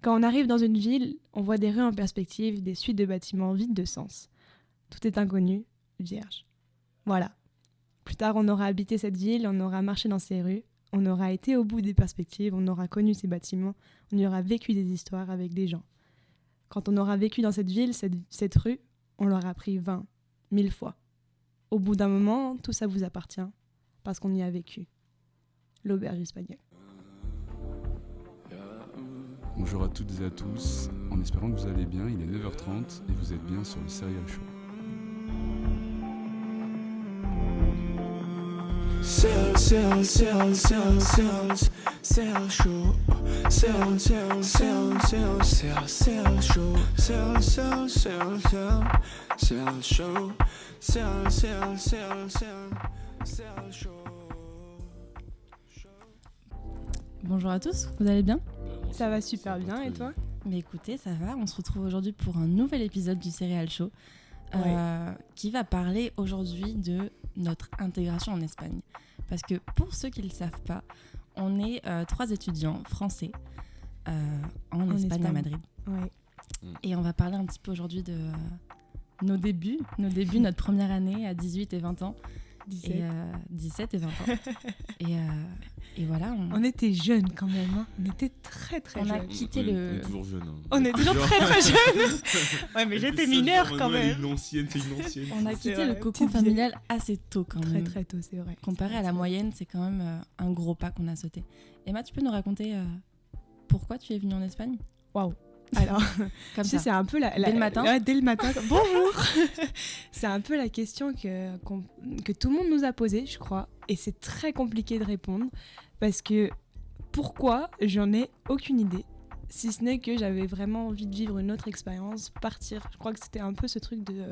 Quand on arrive dans une ville, on voit des rues en perspective, des suites de bâtiments vides de sens. Tout est inconnu, vierge. Voilà. Plus tard, on aura habité cette ville, on aura marché dans ses rues, on aura été au bout des perspectives, on aura connu ces bâtiments, on y aura vécu des histoires avec des gens. Quand on aura vécu dans cette ville, cette rue, on l'aura pris 20, 1000 fois. Au bout d'un moment, tout ça vous appartient, parce qu'on y a vécu. L'auberge espagnole. Bonjour à toutes et à tous, en espérant que vous allez bien, il est 9h30 et vous êtes bien sur le Serial Show. Serial Show. Bonjour à tous, vous allez bien ? Ça va super bien, et toi ? Mais écoutez, ça va, on se retrouve aujourd'hui pour un nouvel épisode du Serial Show qui va parler aujourd'hui de notre intégration en Espagne. Parce que pour ceux qui ne le savent pas, on est 3 étudiants français en Espagne, à Madrid. Ouais. Et on va parler un petit peu aujourd'hui de nos débuts, notre première année à 18 et 20 ans. 17 et 20 ans. Et voilà. On était jeunes quand même, hein. On était très très jeunes. On a quitté On est toujours jeunes. Hein. On est toujours très très jeunes. Ouais, mais j'étais mineure quand même. C'est une ancienne. On a quitté le cocon familial assez tôt quand même. Très très tôt, c'est vrai. Comparé à la moyenne, c'est quand même un gros pas qu'on a sauté. Emma, tu peux nous raconter pourquoi tu es venue en Espagne ? Waouh. Alors, comme tu sais, ça. c'est un peu Dès le matin. Ouais, dès le matin. Bonjour. C'est un peu la question que tout le monde nous a posée, je crois, et c'est très compliqué de répondre parce que pourquoi, j'en ai aucune idée. Si ce n'est que j'avais vraiment envie de vivre une autre expérience, partir. Je crois que c'était un peu ce truc de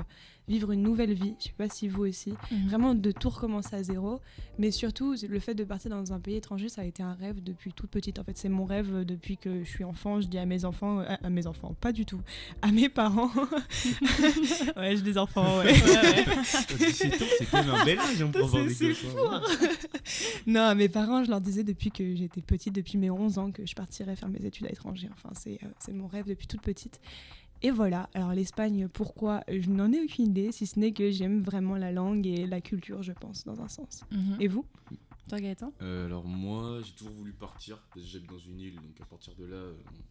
vivre une nouvelle vie. Je sais pas si vous aussi. Vraiment de tout recommencer à zéro. Mais surtout, le fait de partir dans un pays étranger, ça a été un rêve depuis toute petite. En fait, c'est mon rêve depuis que je suis enfant. Je dis à mes enfants, pas du tout, à mes parents. Ouais, j'ai des enfants, ouais. C'est quand même un bel âge pour avoir des C'est fou, hein. Non, à mes parents, je leur disais depuis que j'étais petite, depuis mes 11 ans, que je partirais faire mes études à l'étranger. Enfin, c'est mon rêve depuis toute petite. Et voilà, alors l'Espagne, pourquoi ? Je n'en ai aucune idée, si ce n'est que j'aime vraiment la langue et la culture, je pense, dans un sens. Et vous ? Toi, Gaëtan ? Alors moi, j'ai toujours voulu partir, parce que j'habite dans une île, donc à partir de là,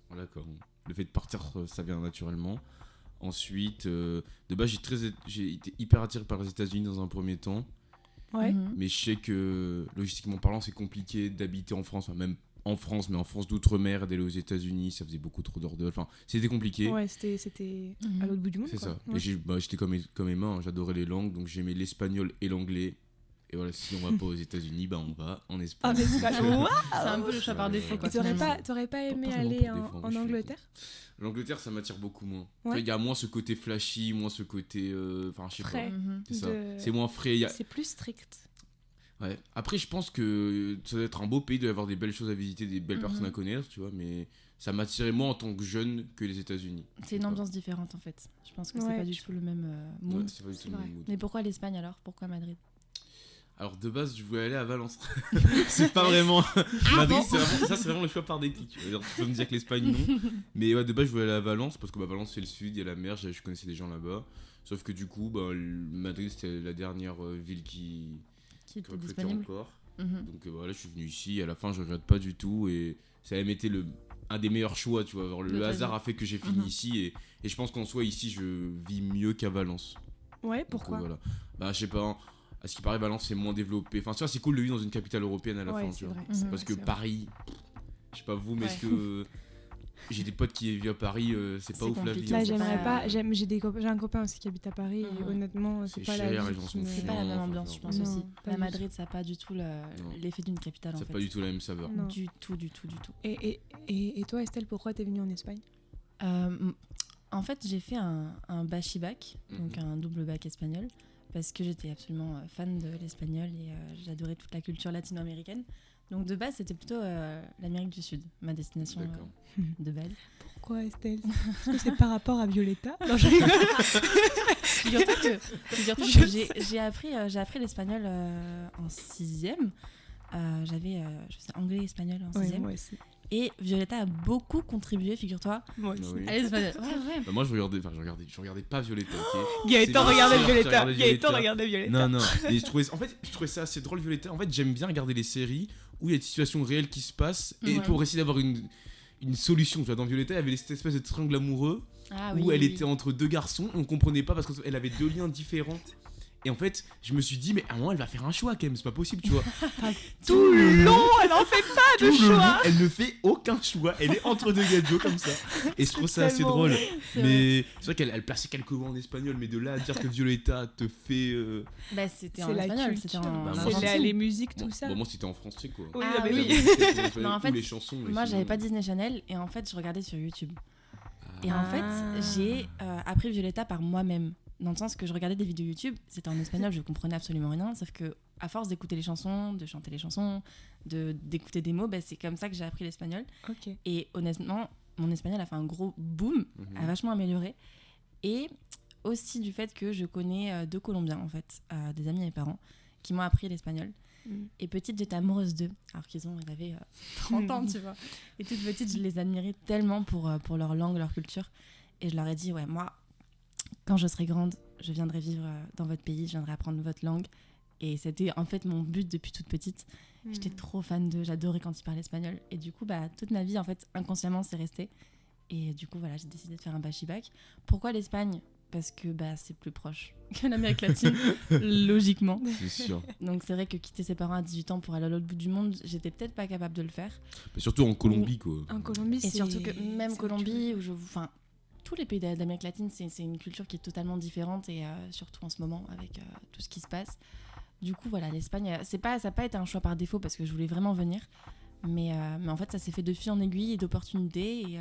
voilà quoi. Le fait de partir, ça vient naturellement. Ensuite, de base, j'ai été hyper attiré par les États-Unis dans un premier temps. Ouais. Mais je sais que, logistiquement parlant, c'est compliqué d'habiter en France, enfin, même en France, mais en France d'outre-mer, d'aller aux États-Unis, ça faisait beaucoup trop d'heures enfin, c'était compliqué. Ouais, c'était à l'autre bout du monde. C'est quoi. ça. Ouais. Et j'étais comme Emma, hein, j'adorais les langues, donc j'aimais l'espagnol et l'anglais. Et voilà, si on va pas aux États-unis, on va en Espagne. Ah, mais c'est Waouh ! C'est un peu le choix par défaut, quoi. T'aurais pas aimé Pas aller vraiment pour en défendre, Angleterre ? L'Angleterre, ça m'attire beaucoup moins. Ouais. Il y a moins ce côté flashy, moins ce côté. Enfin, je sais Frais. pas. C'est ça. De- C'est moins frais. C'est plus strict. Ouais. Après, je pense que ça doit être un beau pays, il doit y avoir des belles choses à visiter, des belles personnes à connaître, tu vois, mais ça m'attirait moins en tant que jeune que les États-Unis. C'est une ambiance différente en fait. Je pense que c'est Ouais, pas du tout le même mood. Ouais, c'est pas du tout le vrai. même mood. Mais pourquoi l'Espagne alors ? Pourquoi Madrid ? Alors de base, je voulais aller à Valence. C'est pas vraiment. Madrid, c'est vraiment le choix par déclic. Tu peux me dire que l'Espagne, non. Mais ouais, de base, je voulais aller à Valence parce que Valence, c'est le sud, il y a la mer, je connaissais des gens là-bas. Sauf que du coup, Madrid, c'était la dernière ville qui Était recrutait disponible ? encore. Donc voilà, je suis venu ici. À la fin, je regrette pas du tout. Et ça a même été un des meilleurs choix, tu vois. Alors, le hasard a fait que j'ai fini ici. Et je pense qu'en soi, ici, je vis mieux qu'à Valence. Ouais, pourquoi ? Donc, voilà. Je sais pas. À ce qui paraît, Valence, c'est moins développé. Enfin, tu vois, c'est cool de vivre dans une capitale européenne à la fin, c'est tu vois. vrai. Parce que Paris, je sais pas vous, mais Ouais. est-ce que. J'ai des potes qui vivent à Paris, c'est pas C'est ouf la vie. compliqué. Là, c'est j'aimerais pas- pas. J'ai un copain aussi qui habite à Paris. Et honnêtement, c'est C'est pas la cher, vie les gens qui sont me- C'est pas la même ambiance, je pense Non, aussi. pas La du Madrid, ça n'a pas du tout l'effet d'une capitale en Ça fait. n'a pas du tout la même saveur. Non. Du tout. Et toi, Estelle, pourquoi t'es venue en Espagne ? En fait, j'ai fait un bachi-bac, donc un double bac espagnol, parce que j'étais absolument fan de l'espagnol et j'adorais toute la culture latino-américaine. Donc de base, c'était plutôt l'Amérique du Sud, ma destination D'accord. de base. Pourquoi, Estelle ? Est-ce que c'est par rapport à Violetta ? Non, je rigole. Figure-toi que j'ai appris l'espagnol en 6e. Je faisais anglais et espagnol en 6e. Ouais, moi aussi. Et Violetta a beaucoup contribué, figure-toi. Moi Ah aussi. oui. à l'espagnol. Ouais. Bah, moi je regardais pas Violetta, ok. Gaëtan C'est regardait sûr, Violetta. j'ai regardé Gaëtan Violetta. regardait Violetta. Non, non. Et je trouvais ça assez drôle, Violetta. En fait, j'aime bien regarder les séries où il y a des situations réelles qui se passent et Ouais. pour essayer d'avoir une solution. Tu vois, dans Violetta, il y avait cette espèce de triangle amoureux Ah, où elle était entre deux garçons. On comprenait pas parce qu'elle avait deux liens différents. Et en fait, je me suis dit, mais à un moment, elle va faire un choix quand même, c'est pas possible, tu vois. Tout le long, elle en fait pas de Tout le long, choix. elle ne fait aucun choix. Elle est entre deux gadgets comme ça. Et je trouve ça assez tellement drôle. vrai. Mais c'est vrai qu'elle plaçait quelques mots en espagnol, mais de là à dire que Violetta te fait. Bah, c'était C'est en la espagnol, culture. c'était en Bah, moi, C'est Argentine. les musiques, tout ça. Bon, moi, c'était en français, quoi. Oui, Ah, non, mais oui. oui. Mais en fait, les chansons. mais Moi, sinon- j'avais pas Disney Channel et en fait, je regardais sur YouTube. Et en Ah. fait, j'ai appris Violetta par moi-même. Dans le sens que je regardais des vidéos YouTube, c'était en espagnol, je comprenais absolument rien. Sauf que, à force d'écouter les chansons, de chanter les chansons, d'écouter des mots, bah, c'est comme ça que j'ai appris l'espagnol. Ok. Et honnêtement, mon espagnol a fait un gros boom, Mhm. a vachement amélioré. Et aussi du fait que je connais deux Colombiens, en fait, des amis et parents, qui m'ont appris l'espagnol. Mm. Et petite, j'étais amoureuse d'eux, alors qu'ils avaient 30 ans, tu vois. Et toute petite, je les admirais tellement pour leur langue, leur culture. Et je leur ai dit, ouais, moi, quand je serai grande, je viendrai vivre dans votre pays, je viendrai apprendre votre langue. Et c'était en fait mon but depuis toute petite. J'étais trop fan d'eux, j'adorais quand ils parlaient espagnol. Et du coup, bah, toute ma vie, en fait, inconsciemment, c'est resté. Et du coup, voilà, j'ai décidé de faire un bachibac. Pourquoi l'Espagne ? Parce que bah, c'est plus proche que l'Amérique latine, logiquement. C'est sûr. Donc c'est vrai que quitter ses parents à 18 ans pour aller à l'autre bout du monde, j'étais peut-être pas capable de le faire. Mais surtout en Colombie, quoi. En Colombie, Et c'est. surtout que même c'est Colombie, enfin, tous les pays d'Amérique latine, c'est une culture qui est totalement différente et surtout en ce moment avec tout ce qui se passe. Du coup, voilà, l'Espagne, ça n'a pas été un choix par défaut parce que je voulais vraiment venir. Mais en fait, ça s'est fait de fil en aiguille et d'opportunités. Et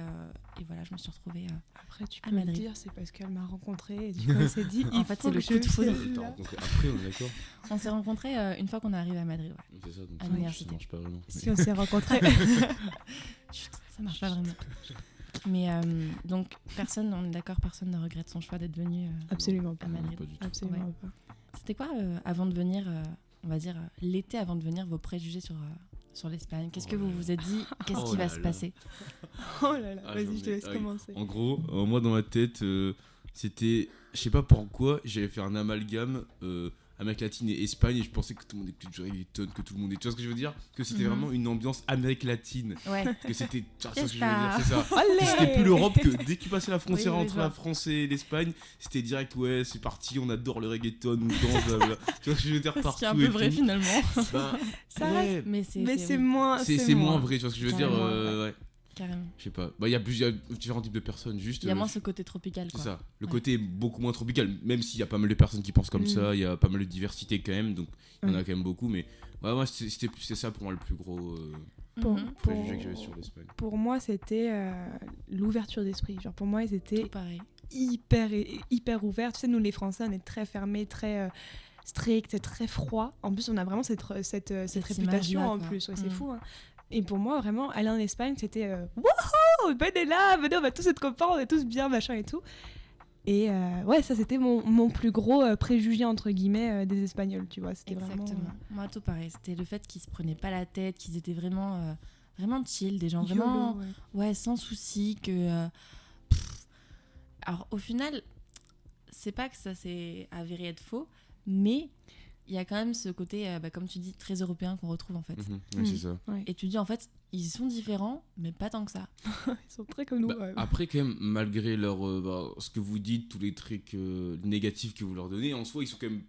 voilà, je me suis retrouvée. Après, tu à peux le Madrid. dire, c'est parce qu'elle m'a rencontrée et du coup, elle s'est dit. En il fait, faut c'est le que coup de je foudre. vienne T'as là. rencontré après, on est d'accord. On s'est rencontrés une fois qu'on est arrivé à Madrid. Ouais. C'est ça, donc À ça l'université. marche pas vraiment. Si on s'est rencontrés. Chut, ça marche pas vraiment. Mais donc, on est d'accord, personne ne regrette son choix d'être venu Absolument pas. à Madrid. Pas du tout. Absolument pas. C'était quoi, avant de venir, on va dire, l'été avant de venir, vos préjugés sur l'Espagne ? Qu'est-ce que Oh vous là vous êtes dit ? Qu'est-ce Oh qui va là se là. passer ? Oh là là, Ah, vas-y, j'en je te ai- laisse ah, commencer. En gros, moi dans ma tête, c'était. Je sais pas pourquoi, j'avais fait un amalgame Amérique latine et Espagne et je pensais que tout le monde était du reggaeton, que tout le monde est. Tu vois ce que je veux dire ? Que c'était Mhm. vraiment une ambiance Amérique latine. Ouais. Que c'était. Tu vois ce que je veux Fiesta. dire ? C'est ça. Allez Que c'était plus l'Europe que dès que tu passais la frontière Oui, oui, entre je la vois. France et l'Espagne, c'était direct, ouais, c'est parti, on adore le reggaeton, on danse, blablabla. Tu vois ce que je veux dire ? Ce Partout qui est un et peu vrai tout. finalement. Bah, Ça ouais, reste. Mais Mais c'est oui, moins. c'est moins vrai, tu vois ce que je veux dire ? Carrément. Ouais, carrément. je sais pas. Bah, il y a différents types de personnes, juste. Il y a moins ce côté tropical, C'est quoi. ça. Le Ouais. côté est beaucoup moins tropical, même s'il y a pas mal de personnes qui pensent comme Mm. ça, il y a pas mal de diversité quand même, donc il y en a Ouais. quand même beaucoup, mais ouais, moi c'était ça pour moi le plus gros Pour, Mhm. pour, préjugé que j'avais sur l'Espagne. pour moi, c'était l'ouverture d'esprit. Genre, pour moi, ils étaient Tout pareil. hyper ouverts. Tu sais, nous, les Français, on est très fermés, très stricts, très froids. En plus, on a vraiment cette réputation image-là, en quoi. plus. Ouais, c'est Mm. fou. Hein. Et pour moi, vraiment, aller en Espagne, c'était wouhou, venez là, venez, on va tous être copains, on est tous bien, machin et tout. Et ouais, ça, c'était mon plus gros préjugé, entre guillemets, des Espagnols, tu vois. C'était vraiment. Exactement. Moi, tout pareil. C'était le fait qu'ils se prenaient pas la tête, qu'ils étaient vraiment, vraiment chill, des gens YOLO, vraiment, ouais. ouais, sans souci, que. Pff. Alors, au final, c'est pas que ça s'est avéré être faux, mais il y a quand même ce côté, comme tu dis, très européen qu'on retrouve en fait. Mhm. Ouais, c'est ça. Ouais. Et tu dis en fait, ils sont différents, mais pas tant que ça. Ils sont très comme nous. Bah, ouais. après quand même, malgré ce que vous dites, tous les trucs négatifs que vous leur donnez, en soi ils sont quand même,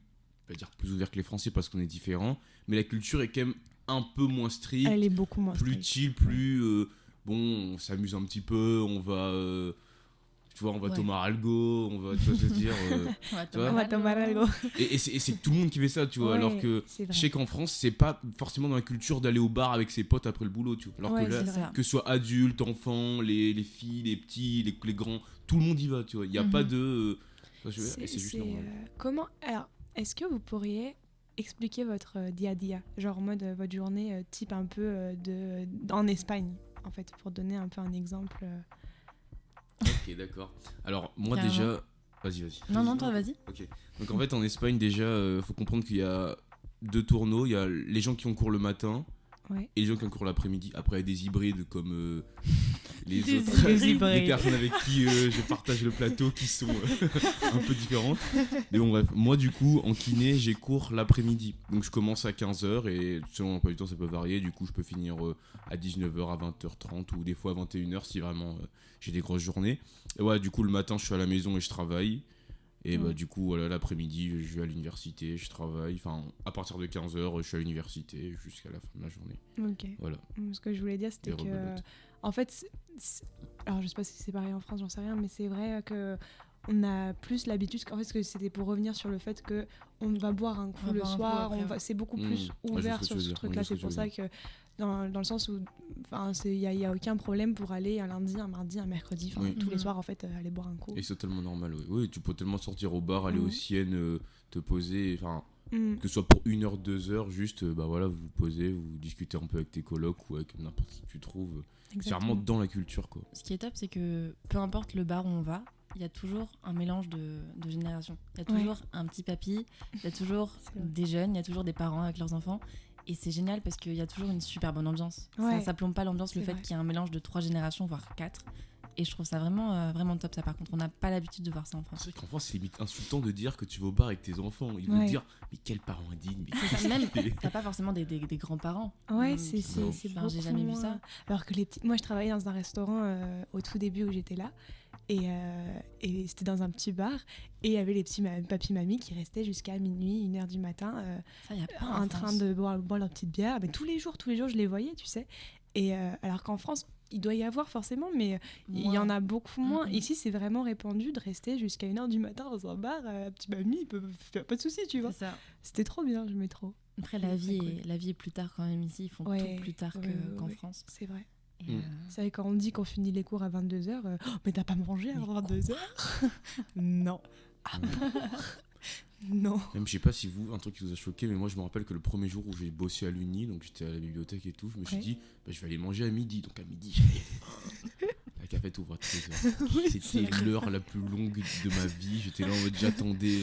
on va dire plus ouverts que les Français parce qu'on est différents, mais la culture est quand même un peu moins stricte, Elle est beaucoup moins plus stricte. chill, plus bon, on s'amuse un petit peu, on va tu vois, on va Ouais. tomber à Algo, on va, tu vois ce que je veux dire Ouais, Tu vois On va tomber à l'algo. et c'est tout le monde qui fait ça, tu vois, Ouais, alors que c'est vrai. je sais qu'en France, c'est pas forcément dans la culture d'aller au bar avec ses potes après le boulot, tu vois. Alors Ouais, que là, c'est vrai. que ce soit adultes, enfants, les filles, les petits, les grands, tout le monde y va, tu vois. Il n'y a Mhm. pas de. et c'est juste c'est, normal. comment alors est-ce que vous pourriez expliquer votre dia a dia, genre en mode votre journée type un peu en Espagne en fait, pour donner un peu un exemple. Ok, d'accord. Alors, moi Carrément. déjà. Vas-y. Non, toi, vas-y. Ok. Donc en fait, en Espagne, déjà, faut comprendre qu'il y a deux tourneaux. Il y a les gens qui ont cours le matin Ouais. et les gens qui ont cours l'après-midi. Après, il y a des hybrides comme les Des autres. hybrides. Les personnes avec qui je partage le plateau qui sont un peu différentes. Mais bon, bref, moi du coup, en kiné, j'ai cours l'après-midi. Donc je commence à 15h et selon l'emploi du temps, ça peut varier. Du coup, je peux finir à 19h, à 20h30 ou des fois à 21h si vraiment j'ai des grosses journées. Et ouais, du coup, le matin, je suis à la maison et je travaille. Et bah, du coup, voilà, l'après-midi, je vais à l'université, je travaille. Enfin, à partir de 15h, je suis à l'université jusqu'à la fin de la journée. Ok. Voilà. Ce que je voulais dire, c'était Et que. rebelote. En fait, alors je sais pas si c'est pareil en France, j'en sais rien, mais c'est vrai que. On a plus l'habitude, en fait, que c'était pour revenir sur le fait que on va boire un coup On va le boire un coup soir, après, ouais. c'est beaucoup Mmh. plus Ouais, je vois ouvert ce que sur tu veux ce dire. truc-là. Ouais, je vois C'est ce que pour tu ça que dans le sens où il y a aucun problème pour aller un lundi, un mardi, un mercredi, Oui. tous les Mhm. soirs en fait, aller boire un coup. Et c'est totalement normal, oui. Oui, tu peux tellement sortir au bar, aller Mhm. aux siennes, te poser, enfin, Mm. que ce soit pour 1 heure, 2 heures, juste, bah voilà, vous vous posez, vous discutez un peu avec tes colocs ou avec n'importe qui que tu trouves. C'est vraiment dans la culture, quoi. Ce qui est top, c'est que peu importe le bar où on va, il y a toujours un mélange de générations. Il y a toujours un petit papy, il y a toujours C'est vrai. des jeunes, il y a toujours des parents avec leurs enfants. Et c'est génial parce qu'il y a toujours une super bonne ambiance. Ouais. Ça plombe pas l'ambiance, le C'est fait vrai. qu'il y ait un mélange de 3 générations, voire 4. Et je trouve ça vraiment, vraiment top, ça. Par contre, on n'a pas l'habitude de voir ça en France. C'est vrai qu'en France, c'est limite insultant de dire que tu vas au bar avec tes enfants. Ils vont Ouais. te dire, mais quel parent indigne, mais C'est ça, même, t'as pas forcément des grands-parents. Ouais, Mm, c'est non. c'est Enfin, j'ai jamais vu beaucoup ça. moins. Alors que les petits. Moi, je travaillais dans un restaurant au tout début où j'étais là. Et c'était dans un petit bar. Et il y avait les petits papy mamie qui restaient jusqu'à minuit, 1h du matin, Ça, y a pas en train de boire leur petite bière. Mais tous les jours, je les voyais, tu sais. Et alors qu'en France, il doit y avoir forcément, mais il y en a beaucoup moins. Mhm. Ici, c'est vraiment répandu de rester jusqu'à 1h du matin dans un bar. Petit mamie, il peut faire pas de soucis, tu vois. C'est ça. C'était trop bien, j'aimais trop. Après, C'est la vie, très est, la vie est plus tard quand même ici. Ils font Ouais, tout plus tard ouais, qu'en ouais. France. C'est vrai. Et, Mm. C'est vrai, quand on dit qu'on finit les cours à 22h, mais t'as pas mangé à Mais 22h? Non. Ah bon? Non. Même, je sais pas si vous, un truc qui vous a choqué, mais moi, je me rappelle que le premier jour où j'ai bossé à l'Uni, donc j'étais à la bibliothèque et tout, je me suis Ouais. dit, bah, je vais aller manger à midi. Donc à midi, j'avais faim. La cafette ouvre à 13h. Oui, c'est C'était vrai. l'heure la plus longue de ma vie. J'étais là en mode, j'attendais,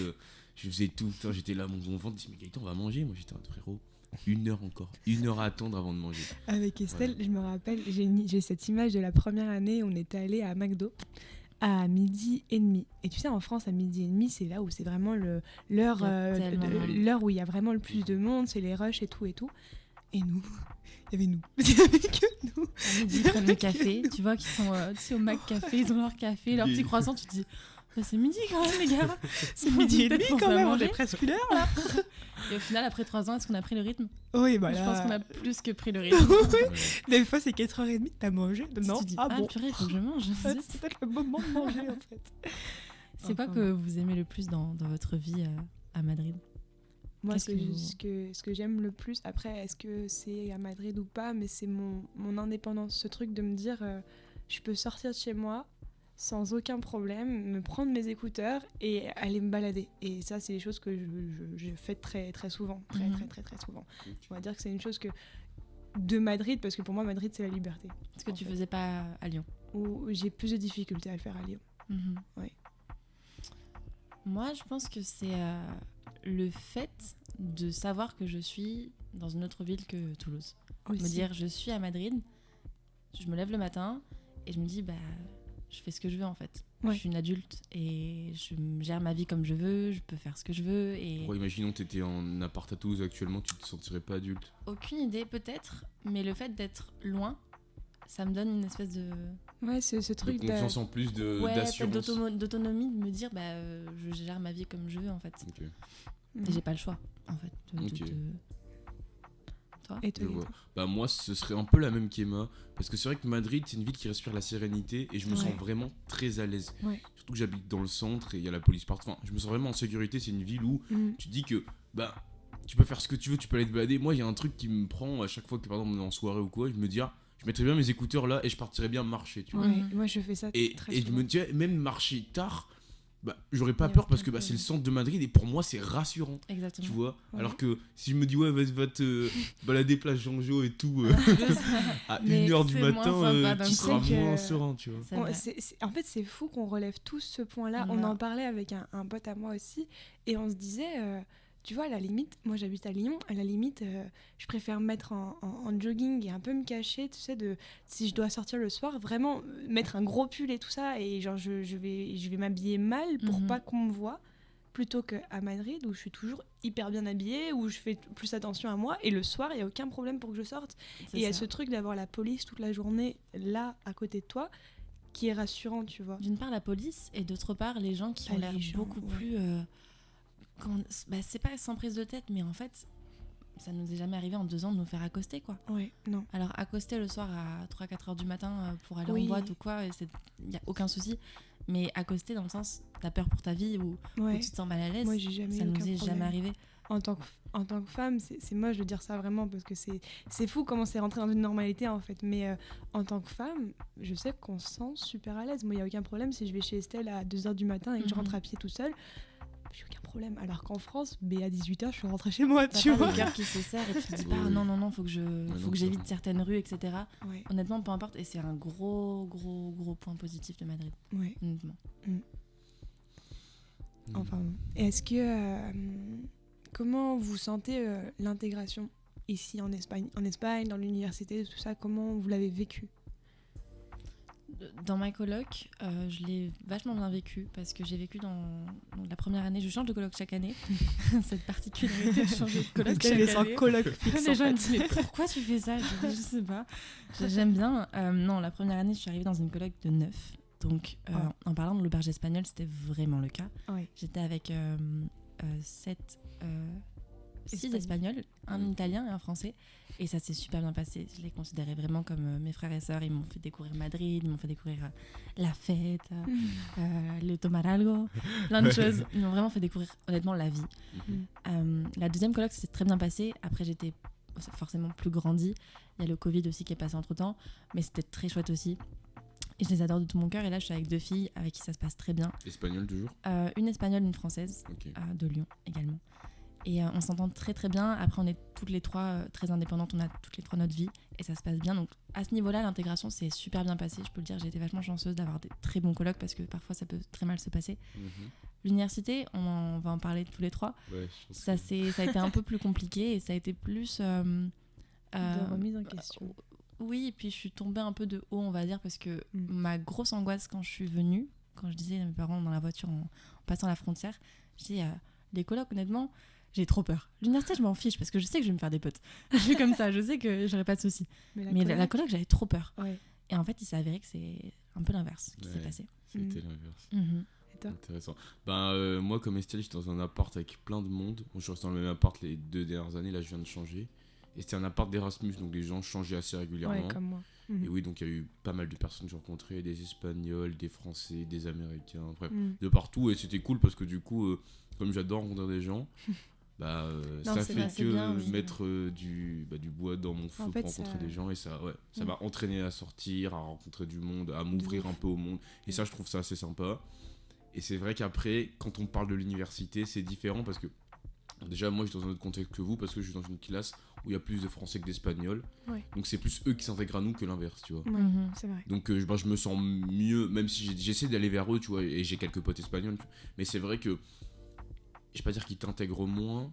je faisais tout. Putain, j'étais là, mon ventre dit, mais Gaëtan, on va manger. Moi, j'étais un frérot. 1 heure encore. 1 heure à attendre avant de manger. Avec Estelle, Voilà. je me rappelle, j'ai cette image de la première année où on était allé à McDo à 12h30. Et tu sais, en France, à 12h30, c'est là où c'est vraiment l'heure Il y a tellement de monde. l'heure où il y a vraiment le plus de monde, c'est les rushs et tout et tout. Et nous, il y avait nous. Il y avait que nous. À midi, ils prennent le café. Tu vois qu'ils sont tu sais, au Mac Café, ils ont leur café, leur petit croissant. Tu te dis, bah, c'est midi quand même, les gars. C'est 12h30 Peut-être quand penser à même, on manger. est presque une heure là. Et au final, après 3 ans, est-ce qu'on a pris le rythme? Oui, bah Je là. pense qu'on a plus que pris le rythme. Ouais. Des fois, c'est 4h30, t'as mangé? Non, Tu te dis, ah bon. purée, il faut que je mange. C'est peut-être le moment de manger en fait. C'est quoi Enfin, que vous aimez le plus dans votre vie à Madrid? Moi, Qu'est-ce que vous- ce que j'aime le plus, après, est-ce que c'est à Madrid ou pas, mais c'est mon indépendance, ce truc de me dire, je peux sortir de chez moi sans aucun problème, me prendre mes écouteurs et aller me balader. Et ça, c'est des choses que je fais très, très souvent, très, Mhm. très, très, très souvent. On va dire que c'est une chose que de Madrid, parce que pour moi, Madrid, c'est la liberté. Ce que en tu fait. faisais pas à Lyon. Où j'ai plus de difficultés à le faire à Lyon. Ouais. Moi, je pense que c'est le fait de savoir que je suis dans une autre ville que Toulouse. Me dire, je suis à Madrid, je me lève le matin et je me dis, bah, je fais ce que je veux en fait. Ouais. Je suis une adulte et je gère ma vie comme je veux, je peux faire ce que je veux et Bon, imaginons que t'étais en appart à Toulouse actuellement, tu te sentirais pas adulte. aucune idée peut-être, mais le fait d'être loin, ça me donne une espèce de Ouais, ce De truc confiance en plus, ouais, peut-être d'assurance. d'autonomie, de me dire, bah, je gère ma vie comme je veux en fait. Ok. Et j'ai pas le choix en fait. Ok. Toi? Et toi, Je vois. Gaëtan? Bah moi ce serait un peu la même qu'Emma parce que c'est vrai que Madrid c'est une ville qui respire la sérénité et je me Ouais. sens vraiment très à l'aise. Ouais. Surtout que j'habite dans le centre et il y a la police partout. Enfin, je me sens vraiment en sécurité, c'est une ville où Mm. tu te dis que bah tu peux faire ce que tu veux, tu peux aller te balader. Moi il y a un truc qui me prend à chaque fois que par exemple on est en soirée ou quoi, je me dis ah, je mettrais bien mes écouteurs là et je partirais bien marcher, tu vois. Ouais, Mhm. moi je fais ça Et, très et je souvent. me dis même marcher tard, bah j'aurais pas Il y a peur parce aucun que bah, c'est le problème. centre de Madrid et pour moi c'est rassurant. Exactement. Tu vois, Ouais. alors que si je me dis ouais va te balader place Jean-Jo et tout à Mais 1h du c'est moins matin, sympa d'un tu coup. seras Tu sais que- moins serein, tu vois. C'est On- vrai. en fait, c'est fou qu'on relève tous ce point-là. On Ouais. en parlait avec un pote à moi aussi, et on se disait, tu vois, à la limite, moi j'habite à Lyon, à la limite, je préfère me mettre en jogging et un peu me cacher, tu sais, si je dois sortir le soir, vraiment mettre un gros pull et tout ça, et genre je vais m'habiller mal pour pas qu'on me voie, plutôt qu'à Madrid où je suis toujours hyper bien habillée, où je fais plus attention à moi, et le soir, il n'y a aucun problème pour que je sorte. Et il y a ce truc d'avoir la police toute la journée là, à côté de toi, qui est rassurant, tu vois. D'une part, la police, et d'autre part, les gens qui ont l'air beaucoup plus... c'est pas sans prise de tête, mais en fait, ça nous est jamais arrivé en 2 ans de nous faire accoster, quoi. Ouais, non. Alors, accoster le soir à 3-4 heures du matin pour aller en boîte ou quoi, il n'y a aucun souci. Mais accoster dans le sens, t'as peur pour ta vie ou tu te sens mal à l'aise, moi, j'ai jamais ça eu nous aucun est problème. jamais arrivé. En tant que femme, c'est moche de dire ça vraiment, parce que c'est fou comment c'est rentré dans une normalité, en fait. Mais en tant que femme, je sais qu'on se sent super à l'aise. Moi, il n'y a aucun problème si je vais chez Estelle à 2h du matin et que je rentre à pied tout seul. J'ai aucun problème. Alors qu'en France, à 18h, je suis rentrée chez moi, tu vois. T'as pas le cœur qui se serre et tu te dis pas non, faut que j'évite certaines rues, etc. Ouais. Honnêtement, peu importe. Et c'est un gros point positif de Madrid. Ouais. Honnêtement. Enfin, bon. Est-ce que... comment vous sentez l'intégration ici en Espagne, dans l'université, tout ça, comment vous l'avez vécu? Dans ma coloc, je l'ai vachement bien vécu parce que j'ai vécu dans la première année. Je change de coloc chaque année. Cette particularité de changer de coloc chaque année. Coloc fixe, Les gens me disent mais pourquoi tu fais ça? Je sais pas. J'aime bien. Non, la première année, je suis arrivée dans une coloc de 9. Donc, en parlant de l'auberge espagnole, c'était vraiment le cas. Ouais. J'étais avec 6 Espagnols, un Italien et un Français. Et ça s'est super bien passé. Je les considérais vraiment comme mes frères et sœurs. Ils m'ont fait découvrir Madrid, ils m'ont fait découvrir la fête, le tomar algo, plein de choses. Ils m'ont vraiment fait découvrir honnêtement la vie. La deuxième coloc, ça s'est très bien passé. Après, j'étais forcément plus grandie. Il y a le Covid aussi qui est passé entre-temps. Mais c'était très chouette aussi. Et je les adore de tout mon cœur. Et là, je suis avec 2 filles avec qui ça se passe très bien. Espagnol toujours. Une espagnole, une française, Ok. de Lyon également. Et on s'entend très très bien. Après, on est toutes les 3 très indépendantes. On a toutes les 3 notre vie. Et ça se passe bien. Donc, à ce niveau-là, l'intégration s'est super bien passée. Je peux le dire, j'ai été vachement chanceuse d'avoir des très bons colocs parce que parfois, ça peut très mal se passer. L'université, on va en parler tous les 3. Ouais, ça a été un peu plus compliqué et ça a été plus... de remise en question. Oui, et puis je suis tombée un peu de haut, on va dire, parce que ma grosse angoisse quand je suis venue, quand je disais à mes parents dans la voiture en passant la frontière, je disais, les colocs, honnêtement, j'ai trop peur. L'université, je m'en fiche parce que je sais que je vais me faire des potes. Je suis comme ça, je sais que j'aurai pas de soucis. Mais la coloc, j'avais trop peur. Ouais. Et en fait, il s'est avéré que c'est un peu l'inverse qui s'est passé. C'était l'inverse. Et toi ? Intéressant. Moi, comme Estelle, j'étais dans un appart avec plein de monde. Je suis resté dans le même appart les 2 dernières années. Là, je viens de changer. Et c'était un appart d'Erasmus, donc les gens changeaient assez régulièrement. Ouais, comme moi. Et oui, donc il y a eu pas mal de personnes que j'ai rencontrées, des Espagnols, des Français, des Américains, bref, de partout. Et c'était cool parce que du coup, comme j'adore rencontrer des gens, ça fait que mettre du bois dans mon feu pour rencontrer des gens. Et ça m'a entraîné à sortir, à rencontrer du monde, à m'ouvrir un peu au monde. Et ça, je trouve ça assez sympa. Et c'est vrai qu'après, quand on parle de l'université, c'est différent parce que déjà, moi, je suis dans un autre contexte que vous parce que je suis dans une classe où il y a plus de Français que d'Espagnols. Ouais. Donc, c'est plus eux qui s'intègrent à nous que l'inverse, tu vois. Ouais, c'est vrai. Donc, je me sens mieux, même si j'essaie d'aller vers eux, tu vois, et j'ai quelques potes espagnols. Mais c'est vrai que, je vais pas dire qu'ils t'intègrent moins,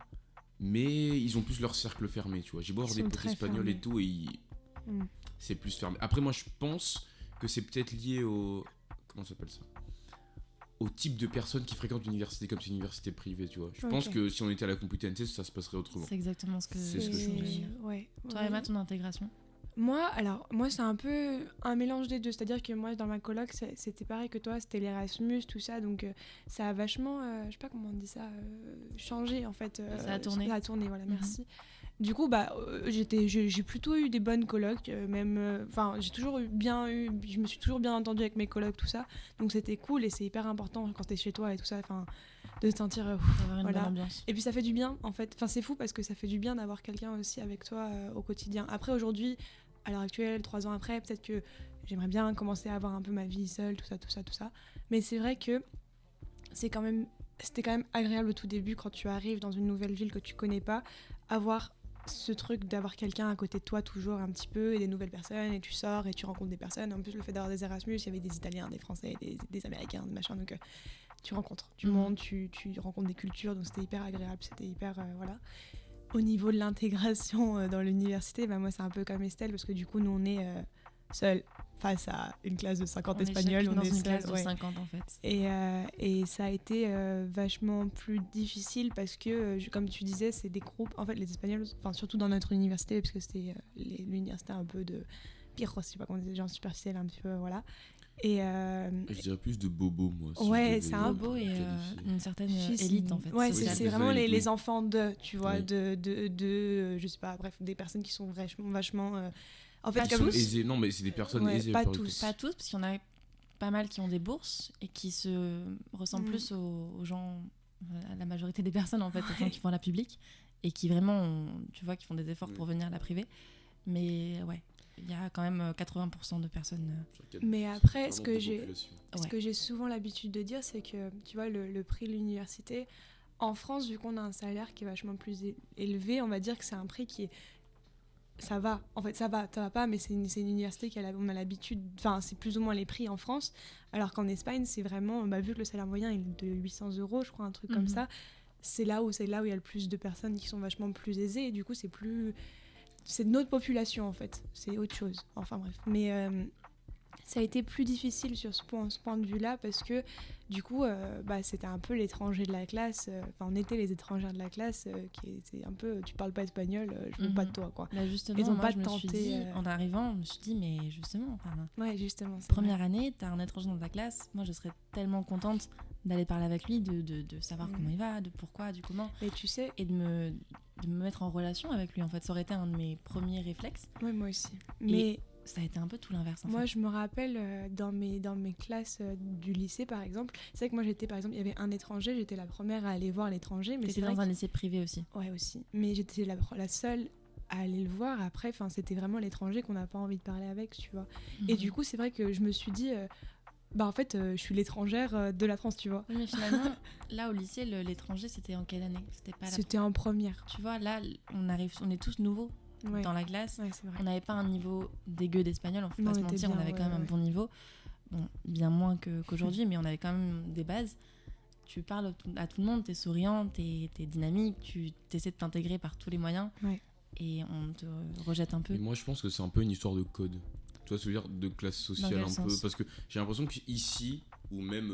mais ils ont plus leur cercle fermé, tu vois. J'ai beau avoir des potes espagnols fermés. Et tout, et c'est plus fermé. Après, moi, je pense que c'est peut-être lié au... Comment ça s'appelle ça ? Au type de personnes qui fréquentent l'université comme c'est une université privée, tu vois. Je pense que si on était à la Complutense, ça se passerait autrement. C'est exactement ce que je veux dire. Ouais. Toi, Emma, ton intégration ? Moi, c'est un peu un mélange des deux. C'est-à-dire que moi, dans ma coloc, c'était pareil que toi, c'était l'Erasmus, tout ça. Donc, ça a vachement, je sais pas comment on dit ça, changé, en fait. Ça a tourné. Ça a tourné, voilà, merci. Du coup, j'ai plutôt eu des bonnes colocs, j'ai toujours je me suis toujours bien entendue avec mes colocs, tout ça. Donc c'était cool et c'est hyper important quand t'es chez toi et tout ça, de se sentir avoir une bonne ambiance. Et puis ça fait du bien, en fait. Enfin, c'est fou parce que ça fait du bien d'avoir quelqu'un aussi avec toi au quotidien. Après, aujourd'hui, à l'heure actuelle, 3 ans après, peut-être que j'aimerais bien commencer à avoir un peu ma vie seule, tout ça. Mais c'est vrai que c'était quand même agréable au tout début quand tu arrives dans une nouvelle ville que tu connais pas, avoir ce truc d'avoir quelqu'un à côté de toi toujours un petit peu et des nouvelles personnes et tu sors et tu rencontres des personnes. En plus, le fait d'avoir des Erasmus, il y avait des Italiens, des Français, des Américains, des machins, donc tu rencontres du Mhm. monde, tu rencontres des cultures, donc c'était hyper agréable, c'était hyper voilà. Au niveau de l'intégration dans l'université, moi c'est un peu comme Estelle parce que du coup nous on est seuls face à une classe de 50 On est espagnols, chacune on dans est une seuls. classe de Ouais. 50 en fait. Et ça a été vachement plus difficile parce que, comme tu disais, c'est des groupes. En fait, les Espagnols, enfin surtout dans notre université, parce que c'était l'université un peu de pire, je sais pas comment dire, des gens superficiels un petit peu, voilà. Et Je dirais plus de bobo, moi. si Ouais, je devais c'est un Bobo et qualifier. une certaine fils, élite en fait. Ouais, Oui, c'est c'est vraiment ça, les élite, oui. enfants de, tu vois, Oui. de je sais pas, bref, des personnes qui sont vachement. En fait, Pas Ils comme sont aisés. Non, mais c'est des personnes Ouais, aisées. pas par tous. exemple. Pas tous, parce qu'il y en a pas mal qui ont des bourses et qui se ressemblent Mm. plus aux gens, à la majorité des personnes en fait, aux gens qui font la publique et qui vraiment, tu vois, qui font des efforts Oui. pour venir à la privée. Mais ouais, il y a quand même 80% de personnes. Mais après, Vraiment ce de que j'ai population. Ce Ouais. que j'ai souvent l'habitude de dire, c'est que, tu vois, le prix de l'université, en France, vu qu'on a un salaire qui est vachement plus élevé, on va dire que c'est un prix qui est... Ça va, en fait, ça va pas, mais c'est une université on a l'habitude... Enfin, c'est plus ou moins les prix en France, alors qu'en Espagne, c'est vraiment... vu que le salaire moyen est de 800 €, je crois, un truc comme Mhm. ça, c'est là où il y a le plus de personnes qui sont vachement plus aisées, et du coup, c'est plus... C'est notre population, en fait. C'est autre chose. Enfin, bref. Mais... ça a été plus difficile sur ce point de vue-là parce que du coup, c'était un peu l'étranger de la classe. Enfin, on était les étrangères de la classe qui étaient un peu, tu parles pas espagnol, je veux pas de toi, quoi. Là justement, Ils ont moi, pas je me suis tenté, dit, en arrivant, je me suis dit, mais justement, enfin, Ouais, justement. c'est première vrai. année, t'as un étranger dans ta classe, moi je serais tellement contente d'aller parler avec lui, de savoir Mm. comment il va, de pourquoi, du comment, Mais tu sais, et de me mettre en relation avec lui en fait. Ça aurait été un de mes premiers réflexes. ouais, moi aussi. Mais Ça a été un peu tout l'inverse en moi, fait. je me rappelle dans mes classes du lycée, par exemple, c'est vrai que moi, j'étais, par exemple, il y avait un étranger, j'étais la première à aller voir l'étranger. Mais c'est T'étais vrai dans un lycée privé aussi. Ouais, aussi. Mais j'étais la seule à aller le voir. Après, c'était vraiment l'étranger qu'on n'a pas envie de parler avec, tu vois. Et Mhm. du coup, c'est vrai que je me suis dit, en fait, je suis l'étrangère de la France, tu vois. Oui, mais finalement, là au lycée, l'étranger c'était en quelle année? C'était pas la... C'était en première. Tu vois, là on est tous nouveaux Ouais, dans la classe. ouais, c'est vrai. On n'avait pas un niveau dégueu d'espagnol, on ne faut Non, pas se on était mentir, on bien, avait quand même ouais, un ouais. bon niveau. Bon, bien moins qu'aujourd'hui, mais on avait quand même des bases. Tu parles à tout le monde, t'es souriant, t'es dynamique, tu essaies de t'intégrer par tous les moyens. Ouais. Et on te rejette un peu. Mais moi, je pense que c'est un peu une histoire de code. Tu vois, c'est-à-dire de classe sociale quel un peu. sens? Parce que j'ai l'impression qu'ici, ou même,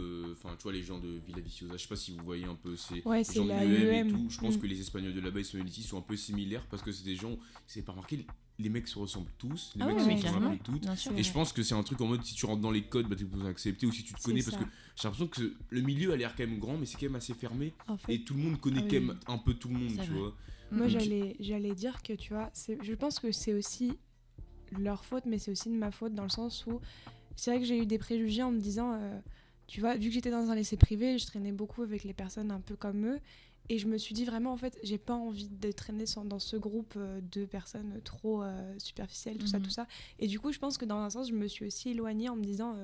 tu vois, les gens de Villaviciosa, je sais pas si vous voyez un peu, c'est Ouais, les c'est gens de la l'UM et UM. tout. Je pense Mm. que les Espagnols de là-bas, ils sont ici, sont un peu similaires parce que c'est des gens, c'est pas remarqué, les mecs se ressemblent tous, les Ah mecs ouais, se ouais, ressemblent carrément. un peu toutes. Bien sûr. C'est Et je pense que c'est un truc en mode si tu rentres dans les codes, t'es plus accepté, ou si tu te C'est connais, parce ça. que j'ai l'impression que le milieu a l'air quand même grand, mais c'est quand même assez fermé. En fait, Et tout le monde connaît Ah oui, quand même oui. un peu tout le monde, C'est tu vrai. vois. moi, Mhm. j'allais dire que, tu vois, je pense que c'est aussi leur faute, mais c'est aussi de ma faute dans le sens où c'est vrai que j'ai eu des préjugés en me disant, tu vois, vu que j'étais dans un lycée privé, je traînais beaucoup avec les personnes un peu comme eux. Et je me suis dit vraiment, en fait, j'ai pas envie de traîner dans ce groupe de personnes trop superficielles, tout ça, Mhm. tout ça. Et du coup, je pense que dans un sens, je me suis aussi éloignée en me disant,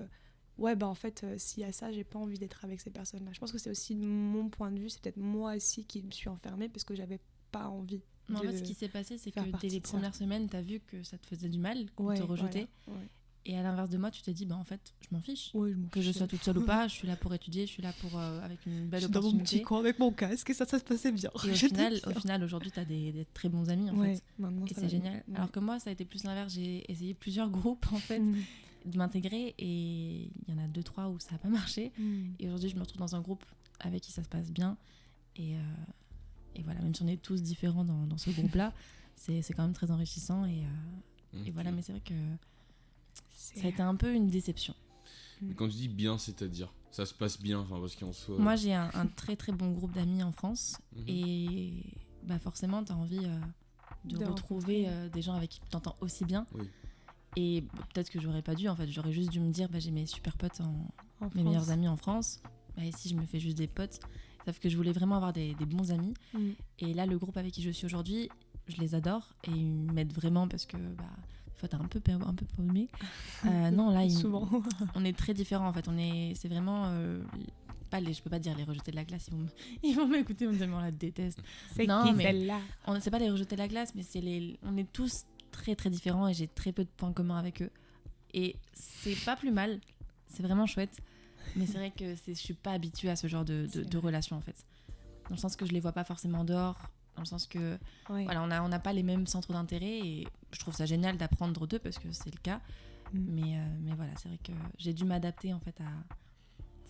ouais, en fait, s'il y a ça, j'ai pas envie d'être avec ces personnes-là. Je pense que c'est aussi de mon point de vue, c'est peut-être moi aussi qui me suis enfermée parce que j'avais pas envie. Mais en de- fait, ce qui s'est passé, c'est faire que dès partie les de ça. premières semaines, t'as vu que ça te faisait du mal, qu'on Ouais, te rejetait. voilà, Et à l'inverse de moi, tu t'es dit, en fait, je m'en fiche. ouais. Ouais, je m'en Que je fiche. sois toute seule ou pas, je suis là pour étudier, je suis là pour avec une belle Je suis dans mon opportunité. petit coin avec mon casque et ça se passait bien. Et J'étais au bien. final, aujourd'hui, t'as des très bons amis en Ouais, fait. maintenant, Et ça c'est va génial. mieux. Alors que moi, ça a été plus l'inverse. J'ai essayé plusieurs groupes en fait Mm. de m'intégrer et il y en a 2-3 où ça n'a pas marché. Mm. Et aujourd'hui, je me retrouve dans un groupe avec qui ça se passe bien. Et voilà, même si on est tous différents dans ce groupe-là, c'est quand même très enrichissant. Et voilà, mais c'est vrai que ça a été un peu une déception. Mais quand tu dis bien, c'est-à-dire, ça se passe bien, enfin, parce qu'en soi. Moi, j'ai un très très bon groupe d'amis en France. Mhm. Et forcément, tu as envie de De retrouver rencontrer. des gens avec qui tu t'entends aussi bien. Oui. Et peut-être que j'aurais pas dû, en fait. J'aurais juste dû me dire, j'ai mes super potes, En mes France. meilleurs amis en France. Et si je me fais juste des potes. Sauf que je voulais vraiment avoir des bons amis. Mm. Et là, le groupe avec qui je suis aujourd'hui, je les adore. Et ils m'aident vraiment parce que, des fois, t'es un peu paumé. Non, là, Souvent. on est très différents, en fait. C'est vraiment... je peux pas dire les rejetés de la classe, ils vont m'écouter, ils vont me dire, mais on la déteste. C'est Non, qui mais- celle-là? C'est pas les rejetés de la classe, mais on est tous très très différents et j'ai très peu de points communs avec eux. Et c'est pas plus mal, c'est vraiment chouette. Mais c'est vrai que je suis pas habituée à ce genre de relation en fait. Dans le sens que je les vois pas forcément dehors. Dans le sens que Ouais. voilà, on n'a pas les mêmes centres d'intérêt et je trouve ça génial d'apprendre d'eux parce que c'est le cas. Mais voilà, c'est vrai que j'ai dû m'adapter en fait à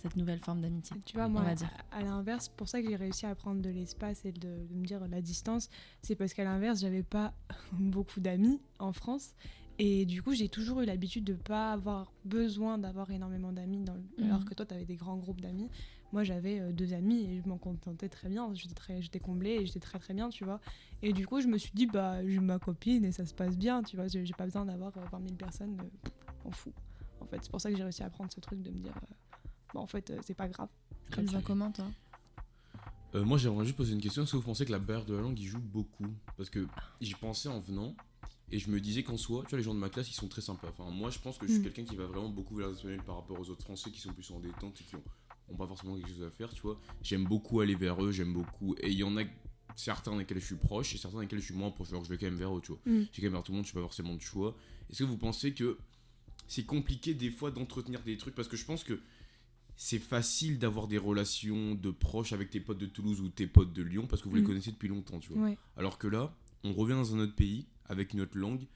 cette nouvelle forme d'amitié. Tu vois, on moi, va dire. à l'inverse, pour ça que j'ai réussi à prendre de l'espace et de me dire la distance, c'est parce qu'à l'inverse, j'avais pas beaucoup d'amis en France. Et du coup, j'ai toujours eu l'habitude de pas avoir besoin d'avoir énormément d'amis, alors que toi, tu avais des grands groupes d'amis. Moi, j'avais 2 amis et je m'en contentais très bien. J'étais comblée et j'étais très très bien, tu vois. Et du coup, je me suis dit, bah, j'ai ma copine et ça se passe bien, tu vois. J'ai pas besoin d'avoir 20 000 personnes, m'en fous. En fait, c'est pour ça que j'ai réussi à prendre ce truc de me dire, bah, en fait, c'est pas grave. Tu le vois comment toi? Moi, j'aimerais juste poser une question. Est-ce que vous pensez que la barrière de la langue, il joue beaucoup? Parce que j'y pensais en venant et je me disais qu'en soi, tu vois, les gens de ma classe, ils sont très sympas. Enfin, moi, je pense que je suis quelqu'un qui va vraiment beaucoup vers l'espagnol par rapport aux autres Français qui sont plus en détente et qui ont pas forcément quelque chose à faire, tu vois. J'aime beaucoup aller vers eux, j'aime beaucoup. Et il y en a certains avec lesquels je suis proche et certains avec lesquels je suis moins proche. Alors, je vais quand même vers eux, tu vois. J'ai quand même vers tout le monde, je suis pas forcément de choix. Est-ce que vous pensez que c'est compliqué des fois d'entretenir des trucs? Parce que je pense que c'est facile d'avoir des relations de proches avec tes potes de Toulouse ou tes potes de Lyon parce que vous les connaissez depuis longtemps, tu vois. Ouais. Alors que là, on revient dans un autre pays avec une autre langue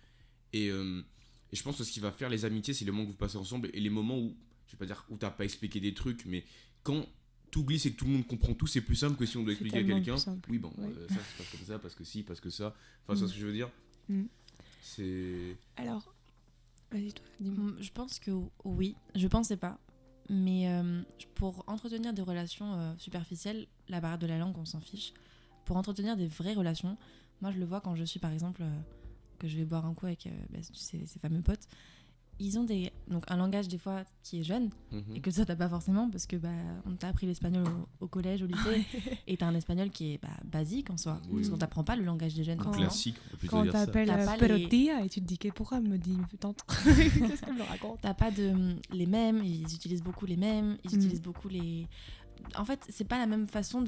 et je pense que ce qui va faire les amitiés, c'est les moments que vous passez ensemble et les moments où, je vais pas dire où t'as pas expliqué des trucs, mais quand tout glisse et que tout le monde comprend tout, c'est plus simple que si on doit expliquer à tellement quelqu'un. plus simple. Oui, bon, Ouais. ça se passe comme ça parce que si, parce que ça. Enfin, c'est ce que je veux dire. C'est. Alors, vas-y, toi, dis-moi. Je pense que oui, je pensais pas. Mais pour entretenir des relations superficielles, la barrière de la langue, on s'en fiche. Pour entretenir des vraies relations, moi je le vois quand je suis par exemple, que je vais boire un coup avec ces fameux potes. Ils ont donc un langage des fois qui est jeune et que ça t'as pas forcément parce que on t'a appris l'espagnol au collège, au lycée et t'as un espagnol qui est basique en soi. Oui. Parce qu'on t'apprend pas le langage des jeunes. Quand- forcément. Classique, on peut plutôt Quand on dire ça. t'appelle T'as pas Perotia et tu te dis pourquoi elle me dit tante qu'est-ce qu'elle me raconte? T'as pas les mêmes, ils utilisent beaucoup les mêmes, ils utilisent beaucoup les... En fait, c'est pas la même façon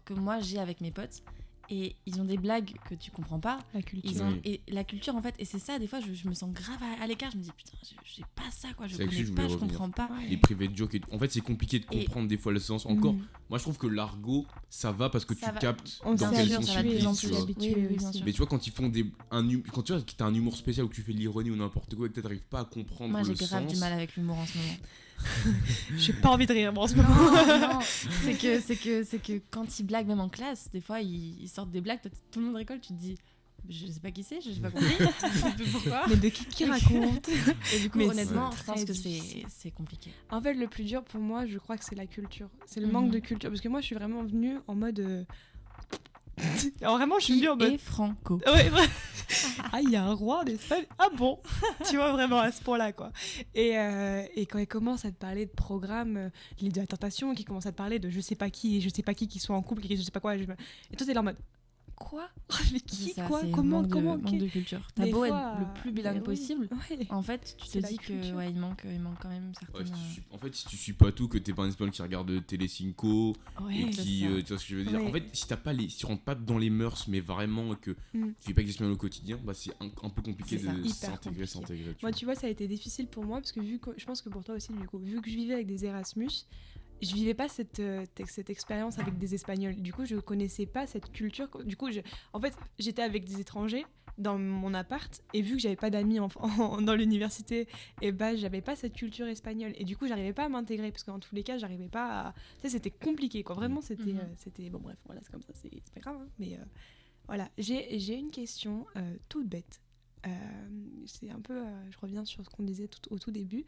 que moi j'ai avec mes potes. Et ils ont des blagues que tu comprends pas. La culture. Ils ont... Oui. Et la culture, en fait, et c'est ça, des fois, je me sens grave à l'écart. Je me dis, putain, j'ai pas ça, quoi. Je C'est là-dessus connais que je pas, voulais je revenir. comprends pas. Ouais. Les private jokes et tout. En fait, c'est compliqué de comprendre des fois le sens. Encore, moi je trouve que l'argot, ça va parce que Ça tu va. captes On dans s'est quel sûr, sens ça va il de plus glisse, en tu plus vois. habitué. Oui, bien aussi. sûr. Mais tu vois, quand ils font quand tu vois que t'as un humour spécial ou que tu fais de l'ironie ou n'importe quoi et que t'arrives pas à comprendre Moi, le j'ai grave sens. du mal avec l'humour en ce moment. J'ai pas envie de rire moi, en ce Non, moment. non, c'est que quand ils blaguent, même en classe, des fois, ils sortent des blagues, toi, tout le monde rigole, tu te dis, je sais pas qui c'est, j'ai pas compris. Pourquoi? Mais de qui raconte? Et du coup, Mais honnêtement, c'est je pense très que difficile. c'est compliqué. En fait, le plus dur pour moi, je crois que c'est la culture. C'est le manque de culture. Parce que moi, je suis vraiment venue en mode. Alors, vraiment, je suis venue en mode. Et Franco. Ouais, vrai. Ah, il y a un roi en Espagne. Ah bon? Tu vois, vraiment à ce point-là, quoi. Et quand il commence à te parler de programmes, de la tentation, qui commence à te parler de je sais pas qui et je sais pas qui sont en couple, et je sais pas quoi. Et toi, t'es là en mode. Quoi? Mais qui? C'est ça, Quoi? c'est Comment? manque Qui de culture. T'as Des beau fois, être le plus bilingue mais oui. possible, Ouais. en fait, tu te C'est la dis que culture. ouais, il manque quand même Ouais, certaines. en fait, si tu suis pas tout, que t'es pas un espagnol qui regarde Telecinco Ouais. et qui. c'est ça. Tu vois ce que je veux dire? Ouais. En fait, si si tu rentres pas dans les mœurs, mais vraiment que tu fais pas que l'espagnol au quotidien, bah c'est un peu compliqué C'est ça, de hyper s'intégrer. compliqué. Moi, tu vois, ça a été difficile pour moi parce que je pense que pour toi aussi, du coup, vu que je vivais avec des Erasmus, je vivais pas cette expérience avec des Espagnols. Du coup, je connaissais pas cette culture. Du coup, en fait, j'étais avec des étrangers dans mon appart et vu que j'avais pas d'amis dans l'université, et bah j'avais pas cette culture espagnole et du coup, j'arrivais pas à m'intégrer parce qu'en tous les cas, j'arrivais pas à... Tu sais, c'était compliqué, quoi. Vraiment, c'était bon, bref, voilà, c'est comme ça, c'est pas grave, hein, mais voilà. J'ai une question toute bête. C'est un peu, je reviens sur ce qu'on disait au tout début.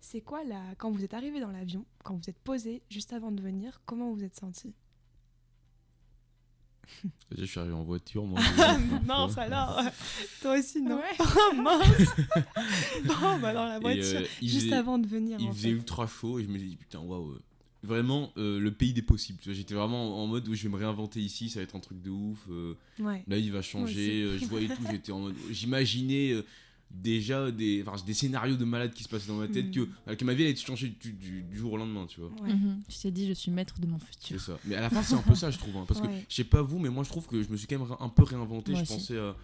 C'est quoi quand vous êtes arrivé dans l'avion, quand vous êtes posé juste avant de venir, comment vous êtes senti? Déjà, je suis arrivé en voiture, moi. Mince alors, toi aussi non? Ouais. Oh, mince. Bon, bah dans la voiture, juste avant de venir. Il en faisait fait. ultra chaud et je me dis putain waouh, vraiment le pays des possibles, tu vois. J'étais vraiment en mode où je vais me réinventer ici, ça va être un truc de ouf, Ouais. là il va changer, je voyais tout, j'étais en mode, j'imaginais déjà des scénarios de malades qui se passaient dans ma tête que ma vie allait changer du jour au lendemain, tu vois. Ouais. Je t'ai dit, je suis maître de mon C'est futur. ça, mais à la fin c'est un peu ça je trouve, hein, parce que Ouais. je sais pas vous, mais moi je trouve que je me suis quand même un peu réinventé. Moi Je aussi. pensais à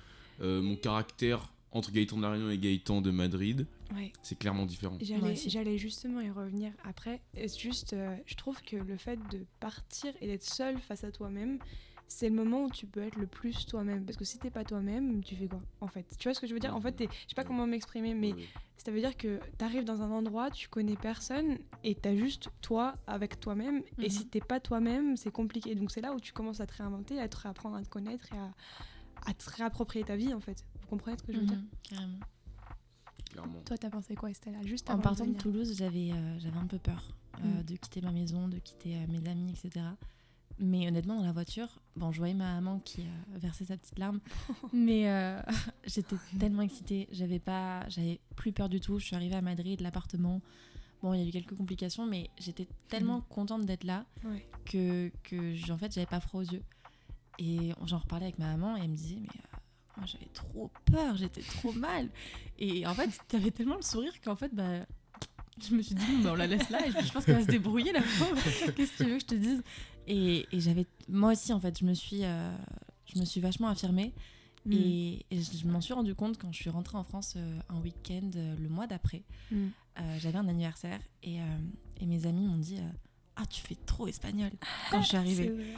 mon caractère entre Gaëtan de La Réunion et Gaëtan de Madrid, Ouais. c'est clairement différent. Moi aussi. J'allais justement y revenir après. Je trouve que le fait de partir et d'être seul face à toi-même, c'est le moment où tu peux être le plus toi-même. Parce que si t'es pas toi-même, tu fais quoi en fait? Tu vois ce que je veux dire? En fait, je sais pas comment m'exprimer, mais Ouais. ça veut dire que t'arrives dans un endroit, tu connais personne et t'as juste toi avec toi-même. Et si t'es pas toi-même, c'est compliqué. Donc c'est là où tu commences à te réinventer, à te réapprendre à te connaître et à te réapproprier ta vie en fait. Vous comprenez ce que je veux dire? Carrément. Clairement. Toi, t'as pensé quoi, Estella? Juste En avant partant de venir. Toulouse, j'avais un peu peur de quitter ma maison, de quitter mes amis, etc. Mais honnêtement, dans la voiture, bon, je voyais ma maman qui versait sa petite larme, mais j'étais tellement excitée, j'avais plus peur du tout. Je suis arrivée à Madrid, l'appartement. Bon, il y a eu quelques complications, mais j'étais tellement contente d'être là Ouais. que en fait, j'avais pas froid aux yeux. Et j'en reparlais avec ma maman et elle me disait, mais moi j'avais trop peur, j'étais trop mal. Et en fait, t'avais tellement le sourire qu'en fait, bah, je me suis dit, bon, bah, on la laisse là et je pense qu'elle va se débrouiller, la pauvre. Qu'est-ce que tu veux que je te dise? Et moi aussi, en fait, je me suis vachement affirmée. Et je m'en suis rendu compte quand je suis rentrée en France un week-end le mois d'après. J'avais un anniversaire et mes amis m'ont dit ah, tu fais trop espagnol quand je suis arrivée. C'est vrai.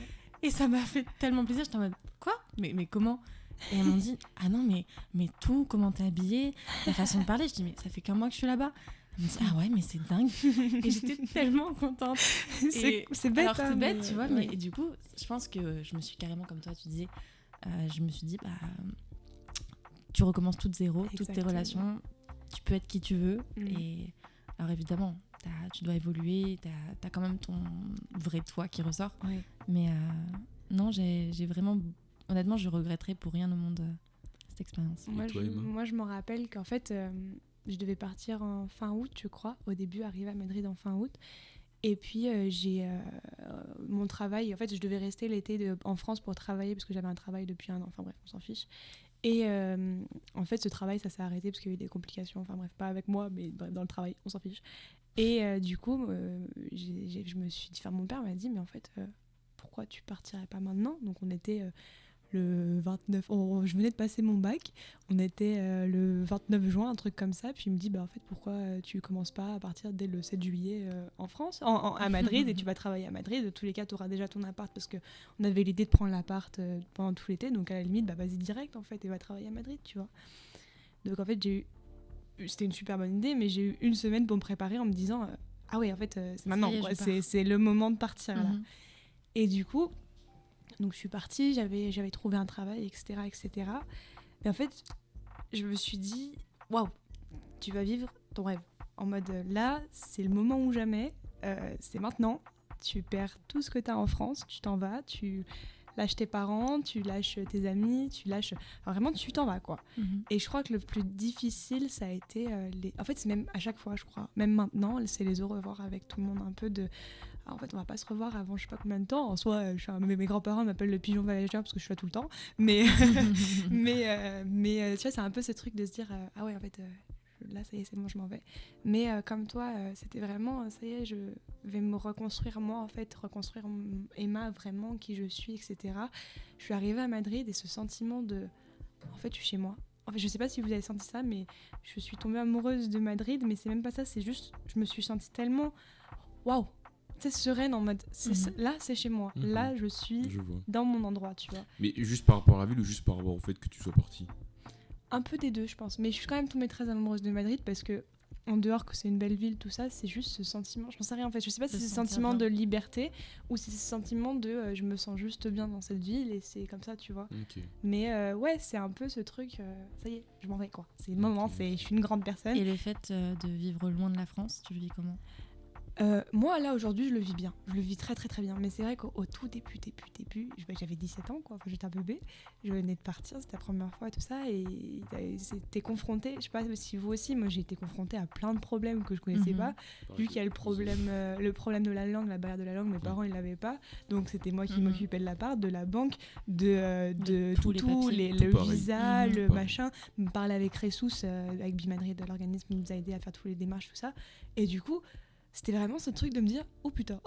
Et ça m'a fait tellement plaisir. J'étais en mode quoi, mais comment? Et elles m'ont dit ah non, mais tout, comment t'es habillée, ta façon de parler. Je dis mais ça fait qu'un mois que je suis là-bas. Elle me dit ah ouais, mais c'est dingue. Et j'étais tellement contente. C'est bête. Alors c'est bête, tu vois, ouais. mais du coup, je pense que je me suis carrément, comme toi, tu disais, je me suis dit, bah, tu recommences toutes zéro, toutes tes Exactement. relations, tu peux être qui tu veux. Mm. Et alors évidemment, tu dois évoluer, t'as quand même ton vrai toi qui ressort. Ouais. Mais non, j'ai vraiment, honnêtement, je regretterais pour rien au monde cette expérience. Moi, toi, Emma moi, je me rappelle qu'en fait, je devais partir en fin août, je crois. Au début, arriver à Madrid en fin août. Et puis, j'ai mon travail. En fait, je devais rester l'été en France pour travailler parce que j'avais un travail depuis un an. Enfin bref, on s'en fiche. Et en fait, ce travail, ça s'est arrêté parce qu'il y a eu des complications. Enfin bref, pas avec moi, mais bref, dans le travail, on s'en fiche. Et du coup, je me suis dit, enfin, mon père m'a dit, mais en fait, pourquoi tu partirais pas maintenant? Donc, on était le 29, je venais de passer mon bac, on était le 29 juin, un truc comme ça, puis il me dit, bah en fait, pourquoi tu commences pas à partir dès le 7 juillet en France, à Madrid, et tu vas travailler à Madrid, de tous les cas, tu auras déjà ton appart, parce qu'on avait l'idée de prendre l'appart pendant tout l'été, donc à la limite, bah vas-y direct, en fait, et va travailler à Madrid, tu vois. Donc en fait, c'était une super bonne idée, mais j'ai eu une semaine pour me préparer en me disant, ah ouais, en fait, c'est maintenant, y est, quoi, je pars. c'est le moment de partir, là. Mhm. Et du coup, donc je suis partie, j'avais trouvé un travail, etc., etc. Et en fait, je me suis dit, waouh, tu vas vivre ton rêve. En mode, là, c'est le moment ou jamais, c'est maintenant. Tu perds tout ce que tu as en France, tu t'en vas, tu lâches tes parents, tu lâches tes amis, enfin, vraiment, tu t'en vas, quoi. Mhm. Et je crois que le plus difficile, ça a été En fait, c'est même à chaque fois, je crois, même maintenant, c'est les au revoir avec tout le monde, un peu de... Alors, en fait, on va pas se revoir avant je sais pas combien de temps. En soi, mes grands-parents m'appellent le pigeon voyageur parce que je suis là tout le temps. Mais, tu vois, c'est un peu ce truc de se dire ah ouais, en fait, là, ça y est, c'est bon, je m'en vais. Mais comme toi, c'était vraiment, ça y est, je vais me reconstruire moi, en fait, reconstruire Emma, vraiment, qui je suis, etc. Je suis arrivée à Madrid et ce sentiment de, en fait, je suis chez moi. En fait, je sais pas si vous avez senti ça, mais je suis tombée amoureuse de Madrid, mais c'est même pas ça, c'est juste, je me suis sentie tellement, waouh, tu sais, sereine en mode, là, c'est chez moi. Mhm. Là, je suis Je vois. dans mon endroit, tu vois. Mais juste par rapport à la ville ou juste par rapport au fait que tu sois parti? Un peu des deux, je pense. Mais je suis quand même tombée très amoureuse de Madrid parce que, en dehors que c'est une belle ville, tout ça, c'est juste ce sentiment. Je n'en sais rien en fait. Je sais pas si De c'est se ce sentir sentiment bien. de liberté ou si c'est ce sentiment de je me sens juste bien dans cette ville et c'est comme ça, tu vois. Ok. Mais ouais, c'est un peu ce truc, ça y est, je m'en vais quoi. C'est le moment, Ok. je suis une grande personne. Et le fait de vivre loin de la France, tu le vis comment? Moi là aujourd'hui je le vis bien, je le vis très très très bien, mais c'est vrai qu'au tout début, j'avais 17 ans quoi, enfin, j'étais un bébé, je venais de partir, c'était la première fois et tout ça, et t'es confronté, je sais pas si vous aussi, moi j'ai été confrontée à plein de problèmes que je connaissais Mhm. pas, vu qu'il y a le problème de la langue, la barrière de la langue, mes parents ils l'avaient pas, donc c'était moi qui Mhm. m'occupais de l'appart, de la banque, de tous les papiers. le Tout pareil. visa, Mhm. le Pareil. machin, me parler avec Ressus, avec Bimadrid, l'organisme qui nous a aidé à faire toutes les démarches, tout ça, et du coup c'était vraiment ce truc de me dire oh putain,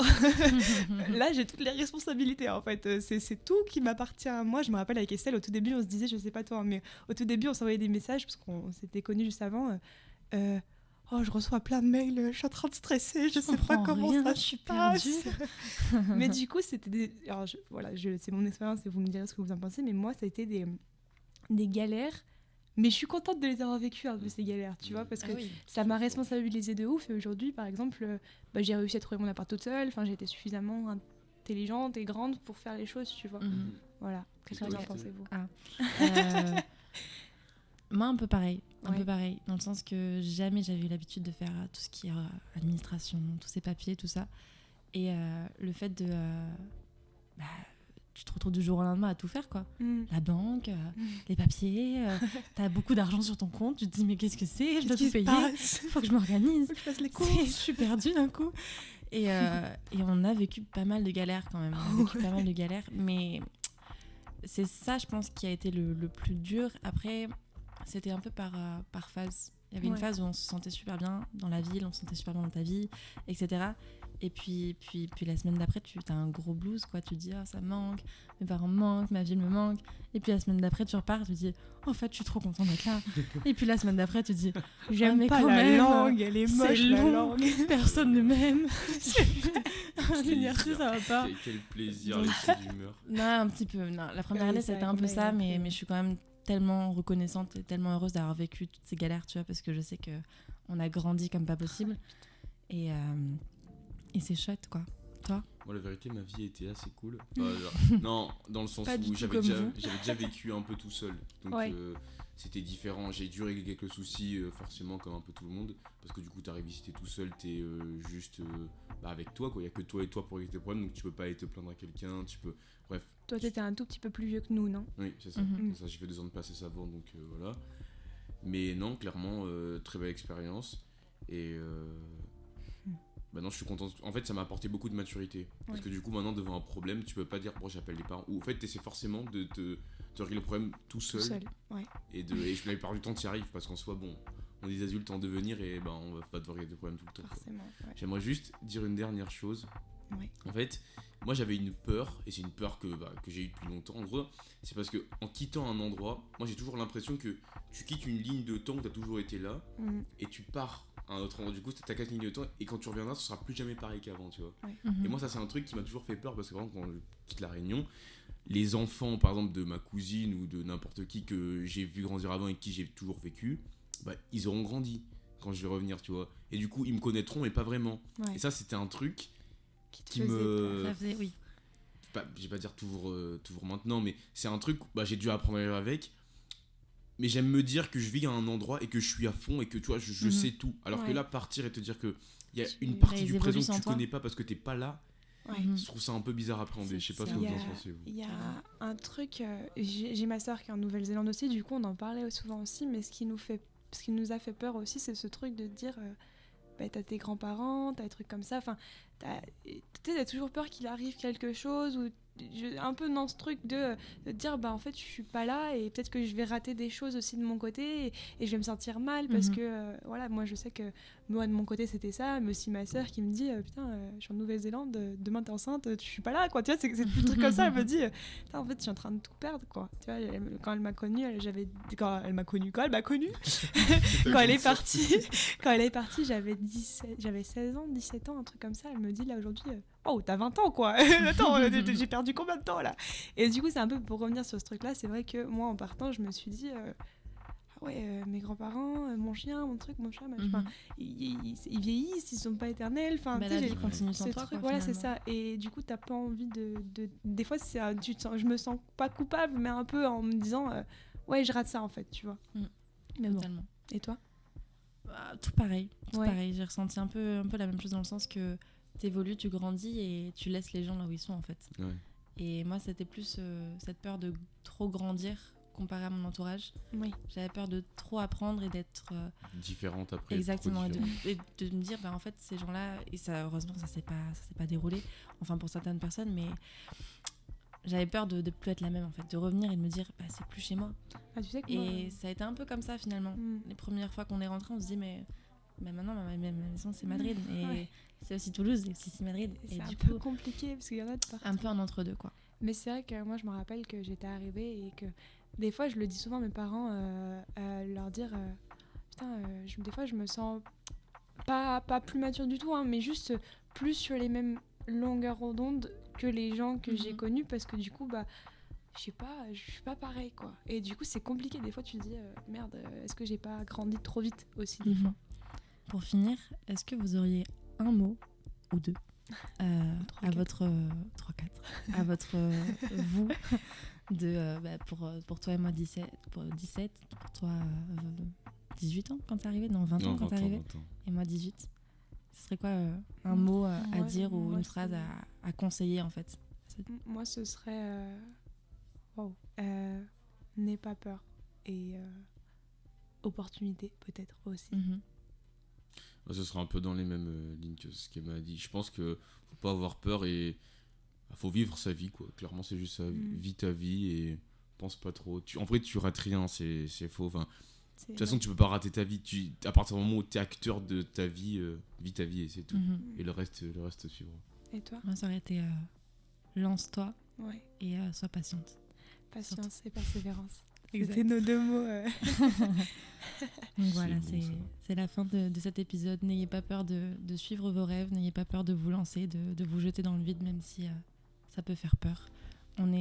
là j'ai toutes les responsabilités en fait, c'est tout qui m'appartient à moi. Je me rappelle avec Estelle, au tout début on se disait, je sais pas toi, mais au tout début on s'envoyait des messages parce qu'on s'était connus juste avant. Oh, je reçois plein de mails, je suis en train de stresser, je sais pas comment ça se passe. Mais du coup, c'était des... Alors, c'est mon expérience et vous me direz ce que vous en pensez, mais moi, ça a été des galères. Mais je suis contente de les avoir vécues, un peu, ces galères, tu vois, parce que ça m'a responsabilisée de ouf. Et aujourd'hui, par exemple, j'ai réussi à trouver mon appart toute seule. Enfin, j'ai été suffisamment intelligente et grande pour faire les choses, tu vois. Voilà. Qu'est-ce que vous en pensez, vous? Moi, un peu pareil, dans le sens que jamais j'avais eu l'habitude de faire tout ce qui est administration, tous ces papiers, tout ça. Et le fait de... tu te retrouves du jour au lendemain à tout faire, quoi. La banque, les papiers, t'as beaucoup d'argent sur ton compte, tu te dis mais qu'est-ce que c'est? Je dois tout payer, faut que je m'organise. Faut que je fasse les courses. Je suis perdue d'un coup. Et on a vécu pas mal de galères quand même. Mais c'est ça, je pense, qui a été le plus dur. Après... C'était un peu par phase. Il y avait une phase où on se sentait super bien dans la ville, on se sentait super bien dans ta vie, etc. Et puis la semaine d'après, tu as un gros blues, quoi. Tu te dis, ça me manque, mes parents me manquent, ma ville me manque. Et puis la semaine d'après, tu repars, tu te dis, en fait, je suis trop contente d'être là. Et puis la semaine d'après, tu te dis, j'aime mais pas quand la même, langue, elle est moche, la langue. Personne ne m'aime. L'université, ça va pas. Quel plaisir, les sauts d'humeur. Non, un petit peu. Non, la première année, c'était un peu ça, mais je suis quand même tellement reconnaissante et tellement heureuse d'avoir vécu toutes ces galères, tu vois, parce que je sais qu'on a grandi comme pas possible. Et c'est chouette, quoi. Toi? Moi, la vérité, ma vie était assez cool. Non, dans le sens Pas du où tout j'avais comme déjà vécu un peu tout seul. Donc, c'était différent. J'ai dû régler quelques soucis, forcément, comme un peu tout le monde. Parce que du coup, t'arrives ici, t'es tout seul, t'es juste avec toi, quoi. Il y a que toi et toi pour régler tes problèmes, donc tu peux pas aller te plaindre à quelqu'un, tu peux... Bref. Toi, t'étais un tout petit peu plus vieux que nous, non? Oui, c'est ça. C'est ça. J'ai fait 2 ans de passé savant, donc voilà. Mais non, clairement, très belle expérience. Et maintenant, je suis content. En fait, ça m'a apporté beaucoup de maturité. Parce que du coup, maintenant, devant un problème, tu peux pas dire, bon, j'appelle les parents. Ou en fait, t'essaies forcément de régler le problème tout seul. Et la plupart du temps, t'y arrives. Parce qu'en soi, bon, on est des adultes en devenir et on va pas devoir régler des problèmes tout le temps. J'aimerais juste dire une dernière chose. En fait, moi j'avais une peur, et c'est une peur que j'ai eue depuis longtemps. En gros, c'est parce que en quittant un endroit, moi j'ai toujours l'impression que tu quittes une ligne de temps où t'as toujours été là, et tu pars à un autre endroit. Du coup, t'as 4 lignes de temps, et quand tu reviendras, ce sera plus jamais pareil qu'avant, tu vois. Et moi, ça c'est un truc qui m'a toujours fait peur, parce que par exemple, quand je quitte la Réunion, les enfants, par exemple, de ma cousine ou de n'importe qui que j'ai vu grandir avant et qui j'ai toujours vécu, ils auront grandi quand je vais revenir, tu vois. Et du coup, ils me connaîtront, mais pas vraiment. Et ça, c'était un truc qui me... Ça faisait, oui. Je vais pas dire toujours maintenant, mais c'est un truc, j'ai dû apprendre à vivre avec. Mais j'aime me dire que je vis à un endroit et que je suis à fond et que tu vois, je sais tout. Alors que là, partir et te dire qu'il y a une partie du présent que tu connais pas parce que t'es pas là, je trouve ça un peu bizarre à appréhender. Je sais pas ce que vous en pensez, vous. Il y a un truc, j'ai ma soeur qui est en Nouvelle-Zélande aussi, du coup on en parlait souvent aussi, mais ce qui nous a fait peur aussi, c'est ce truc de dire t'as tes grands-parents, t'as des trucs comme ça, enfin t'as toujours peur qu'il arrive quelque chose, ou un peu dans ce truc de dire en fait je suis pas là et peut-être que je vais rater des choses aussi de mon côté et je vais me sentir mal parce que voilà, moi je sais que moi de mon côté c'était ça, mais aussi ma soeur qui me dit putain je suis en Nouvelle-Zélande, demain t'es enceinte, je suis pas là, quoi, tu vois, c'est tout le truc comme ça. Elle me dit putain, en fait je suis en train de tout perdre, quoi, tu vois. Quand elle m'a connue, quand elle est partie j'avais 16 ans, 17 ans, un truc comme ça. Elle me dit là aujourd'hui oh t'as 20 ans, quoi. Attends, j'ai perdu combien de temps là? Et du coup c'est un peu pour revenir sur ce truc là, c'est vrai que moi en partant je me suis dit mes grands-parents, mon chien, mon truc, mon chat, ils vieillissent, ils sont pas éternels, enfin la vie continue sans toi, quoi, voilà, c'est ça. Et du coup t'as pas envie de des fois je me sens pas coupable, mais un peu en me disant je rate ça en fait, tu vois. Mais bon. Totalement. Et toi? Tout pareil, j'ai ressenti un peu la même chose, dans le sens que t'évolues, tu grandis et tu laisses les gens là où ils sont, en fait. Et moi c'était plus cette peur de trop grandir comparé à mon entourage. J'avais peur de trop apprendre et d'être différente après. Exactement, et de me dire en fait ces gens-là, et ça, heureusement ça s'est pas déroulé, enfin pour certaines personnes, mais j'avais peur de plus être la même, en fait, de revenir et de me dire c'est plus chez moi. Tu sais que et ça a été un peu comme ça finalement. Les premières fois qu'on est rentré, on se dit mais Mais maintenant, ma maison, c'est Madrid. Et Ouais. c'est aussi Toulouse, et aussi c'est Madrid. C'est Et un du peu coup, compliqué parce qu'il y en a de partout. un peu un entre-deux, quoi. Mais c'est vrai que moi, je me rappelle que j'étais arrivée et que des fois, je le dis souvent à mes parents, leur dire putain, des fois, je me sens pas plus mature du tout, hein, mais juste plus sur les mêmes longueurs d'onde que les gens que j'ai Mhm. connus parce que du coup, bah, je sais pas, je suis pas pareil quoi. Et du coup, c'est compliqué. Des fois, tu te dis merde, est-ce que j'ai pas grandi trop vite aussi des fois. Pour finir, est-ce que vous auriez un mot ou deux Trois, à quatre. votre 3-4 à votre vous de pour toi et moi 17 pour toi 18 ans quand t'es arrivé, non 20 ans Non, quand 20 t'es ans, arrivé 20 ans. et moi 18. Ce serait quoi un mot à Moi, dire ou moi, une phrase c'est- à conseiller en fait? Moi, ce serait n'aie pas peur et opportunité peut-être aussi. Mhm. Ouais, ce sera un peu dans les mêmes lignes que ce qu'elle m'a dit. Je pense que faut pas avoir peur et faut vivre sa vie, quoi. Clairement, c'est juste ça. Vis ta vie et pense pas trop. En vrai, tu rates rien, c'est faux. Enfin, de toute façon, tu peux pas rater ta vie. À partir du moment où tu es acteur de ta vie, vis ta vie et c'est tout. Mhm. Et le reste suivra. Et toi? Moi ça aurait été lance-toi Ouais. et sois patiente. Patience et persévérance. Exact. C'était nos deux mots. Donc voilà, bon, ça. c'est la fin de cet épisode. N'ayez pas peur de suivre vos rêves, n'ayez pas peur de vous lancer, de vous jeter dans le vide, même si ça peut faire peur. On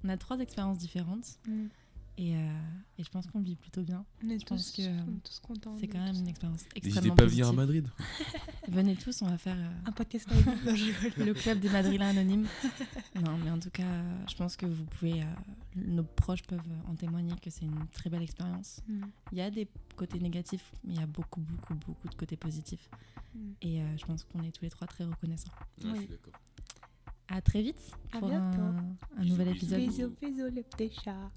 a 3 expériences différentes et je pense qu'on le vit plutôt bien. On est pense tous, que on est tous contents. C'est de quand tout même ça. une expérience N'hésitez extrêmement pas à venir à positive. Madrid. Venez tous, on va faire Un podcast avec nous. Non, je rigole. le club des Madrilènes anonymes. Non, mais en tout cas, je pense que vous pouvez, nos proches peuvent en témoigner que c'est une très belle expérience. Il y a des côtés négatifs, mais il y a beaucoup de côtés positifs. Et je pense qu'on est tous les 3 très reconnaissants. Ouais, je Oui. suis d'accord. À très vite À pour bientôt. un Bisous, nouvel bisous. épisode. Bisous, bisous, le petit chat.